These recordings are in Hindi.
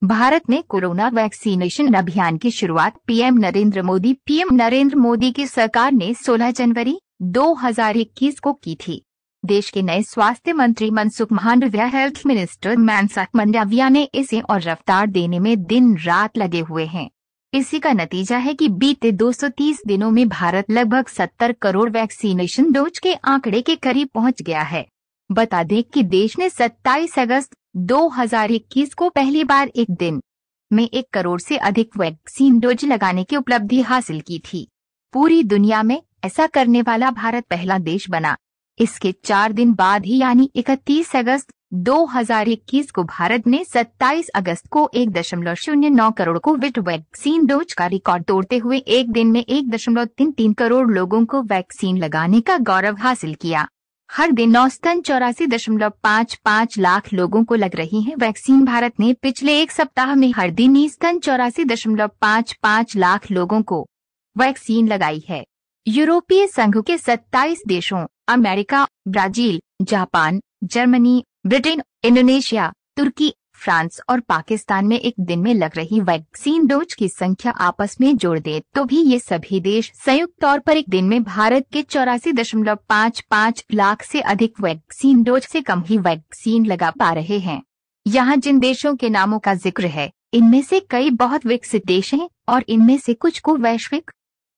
भारत में कोरोना वैक्सीनेशन अभियान की शुरुआत पीएम नरेंद्र मोदी की सरकार ने 16 जनवरी 2021 को की थी। देश के नए स्वास्थ्य मंत्री मनसुख मांडविया, हेल्थ मिनिस्टर मनसुख मांडविया ने इसे और रफ्तार देने में दिन रात लगे हुए हैं। इसी का नतीजा है कि बीते 230 दिनों में भारत लगभग 70 करोड़ वैक्सीनेशन डोज के आंकड़े के करीब पहुंच गया है। बता दें कि देश ने 27 अगस्त 2021 को पहली बार एक दिन में 1 करोड़ से अधिक वैक्सीन डोज लगाने की उपलब्धि हासिल की थी। पूरी दुनिया में ऐसा करने वाला भारत पहला देश बना। इसके 4 दिन बाद ही यानी 31 अगस्त 2021 को भारत ने 27 अगस्त को 1.09 करोड़ कोविड वैक्सीन डोज का रिकॉर्ड तोड़ते हुए एक दिन में 1.33 करोड़ लोगों को वैक्सीन लगाने का गौरव हासिल किया। हर दिन औसतन 84.55 लाख लोगों को लग रही है वैक्सीन। भारत ने पिछले एक सप्ताह में हर दिन औसतन 84.55 लाख लोगों को वैक्सीन लगाई है। यूरोपीय संघ के 27 देशों America, Brazil, Japan, Germany, Britain, Indonesia, तुर्की, फ्रांस और पाकिस्तान में एक दिन में लग रही वैक्सीन डोज की संख्या आपस में जोड़ दे तो भी ये सभी देश संयुक्त तौर पर एक दिन में भारत के 84.55 लाख से अधिक वैक्सीन डोज से कम ही वैक्सीन लगा पा रहे हैं। यहाँ जिन देशों के नामों का जिक्र है, इनमें से कई बहुत विकसित देश हैं और इनमें से कुछ को वैश्विक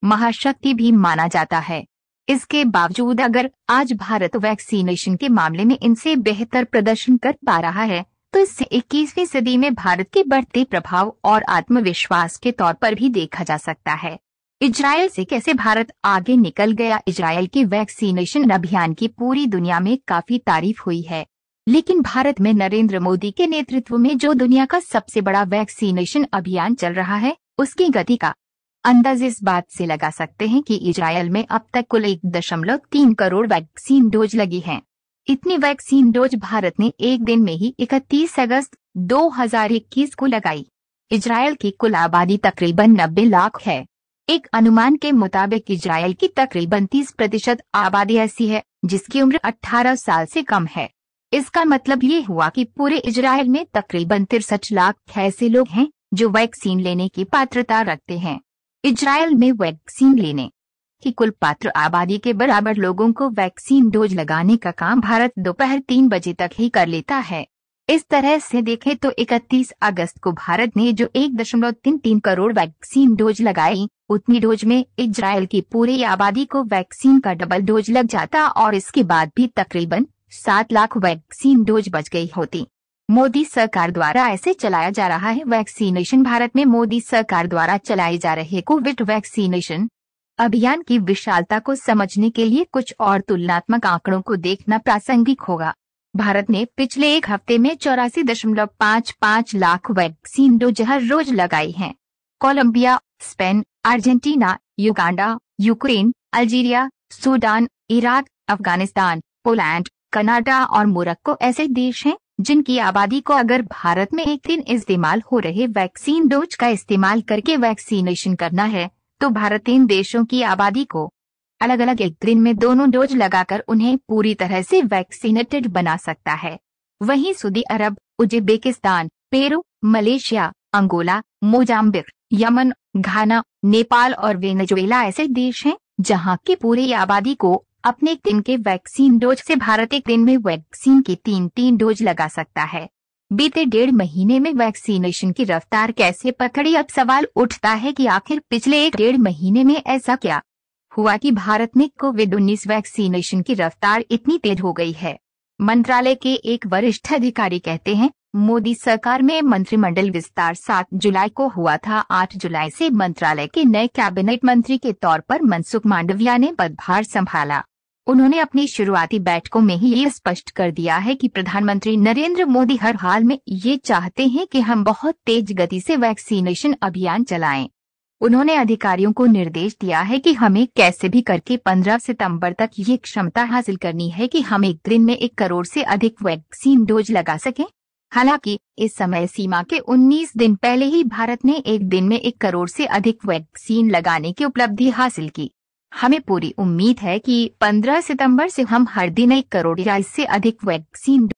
महाशक्ति भी माना जाता है। इसके बावजूद अगर आज भारत वैक्सीनेशन के मामले में इनसे बेहतर प्रदर्शन कर पा रहा है तो इससे 21वीं सदी में भारत के बढ़ते प्रभाव और आत्मविश्वास के तौर पर भी देखा जा सकता है। इजरायल से कैसे भारत आगे निकल गया। इजरायल के वैक्सीनेशन अभियान की पूरी दुनिया में काफी तारीफ हुई है, लेकिन भारत में नरेंद्र मोदी के नेतृत्व में जो दुनिया का सबसे बड़ा वैक्सीनेशन अभियान चल रहा है, उसकी गति का अंदाज इस बात से लगा सकते हैं कि इजरायल में अब तक कुल 1.3 करोड़ वैक्सीन डोज लगी हैं। इतनी वैक्सीन डोज भारत ने एक दिन में ही 31 अगस्त 2021 को लगाई। इजरायल की कुल आबादी तकरीबन 90 लाख है। एक अनुमान के मुताबिक इजरायल की तकरीबन 30% आबादी ऐसी है जिसकी उम्र 18 साल से कम है। इसका मतलब ये हुआ कि पूरे इजरायल में तकरीबन 63 लाख ऐसे लोग हैं जो वैक्सीन लेने की पात्रता रखते हैं। इजरायल में वैक्सीन लेने की कुल पात्र आबादी के बराबर लोगों को वैक्सीन डोज लगाने का काम भारत दोपहर 3 बजे तक ही कर लेता है। इस तरह से देखें तो 31 अगस्त को भारत ने जो 1.33 करोड़ वैक्सीन डोज लगाई, उतनी डोज में इजरायल की पूरी आबादी को वैक्सीन का डबल डोज लग जाता और इसके बाद भी तकरीबन 7 लाख वैक्सीन डोज बच गई होती। मोदी सरकार द्वारा ऐसे चलाया जा रहा है वैक्सीनेशन। भारत में मोदी सरकार द्वारा चलाए जा रहे कोविड वैक्सीनेशन अभियान की विशालता को समझने के लिए कुछ और तुलनात्मक आंकड़ों को देखना प्रासंगिक होगा। भारत ने पिछले एक हफ्ते में 84.55 लाख वैक्सीन डोज हर रोज लगाई हैं। Colombia, Spain, Argentina, Uganda, Ukraine, Algeria, Sudan, Iraq, Afghanistan, Poland, Canada और मोरक्को ऐसे देश हैं जिनकी आबादी को अगर भारत में एक दिन इस्तेमाल हो रहे वैक्सीन डोज का इस्तेमाल करके वैक्सीनेशन करना है तो भारत इन देशों की आबादी को अलग अलग एक दिन में दोनों डोज लगाकर उन्हें पूरी तरह से वैक्सीनेटेड बना सकता है। वहीं सऊदी अरब, Uzbekistan, Peru, Malaysia, Angola, Mozambique, Yemen, Ghana, Nepal और वेनेजुएला ऐसे देश हैं जहां की पूरी आबादी को अपने एक दिन के वैक्सीन डोज से भारत एक दिन में वैक्सीन की 3 डोज लगा सकता है। बीते 1.5 महीने में वैक्सीनेशन की रफ्तार कैसे पकड़ी। अब सवाल उठता है कि आखिर पिछले 1.5 महीने में ऐसा क्या हुआ कि भारत में कोविड-19 वैक्सीनेशन की रफ्तार इतनी तेज हो गई है। मंत्रालय के एक वरिष्ठ अधिकारी कहते हैं, मोदी सरकार में मंत्रिमंडल विस्तार 7 जुलाई को हुआ था। 8 जुलाई से मंत्रालय के नए कैबिनेट मंत्री के तौर पर मनसुख मांडविया ने पदभार संभाला। उन्होंने अपनी शुरुआती बैठकों में ही ये स्पष्ट कर दिया है कि प्रधानमंत्री नरेंद्र मोदी हर हाल में ये चाहते हैं कि हम बहुत तेज गति से वैक्सीनेशन अभियान चलाएं। उन्होंने अधिकारियों को निर्देश दिया है कि हमें कैसे भी करके 15 सितंबर तक ये क्षमता हासिल करनी है कि हम एक दिन में 1 करोड़ से अधिक वैक्सीन डोज लगा सकें। हालांकि इस समय सीमा के 19 दिन पहले ही भारत ने एक दिन में 1 करोड़ से अधिक वैक्सीन लगाने की उपलब्धि हासिल की। हमें पूरी उम्मीद है कि 15 सितंबर से हम हर दिन 1 करोड़ या इससे अधिक वैक्सीन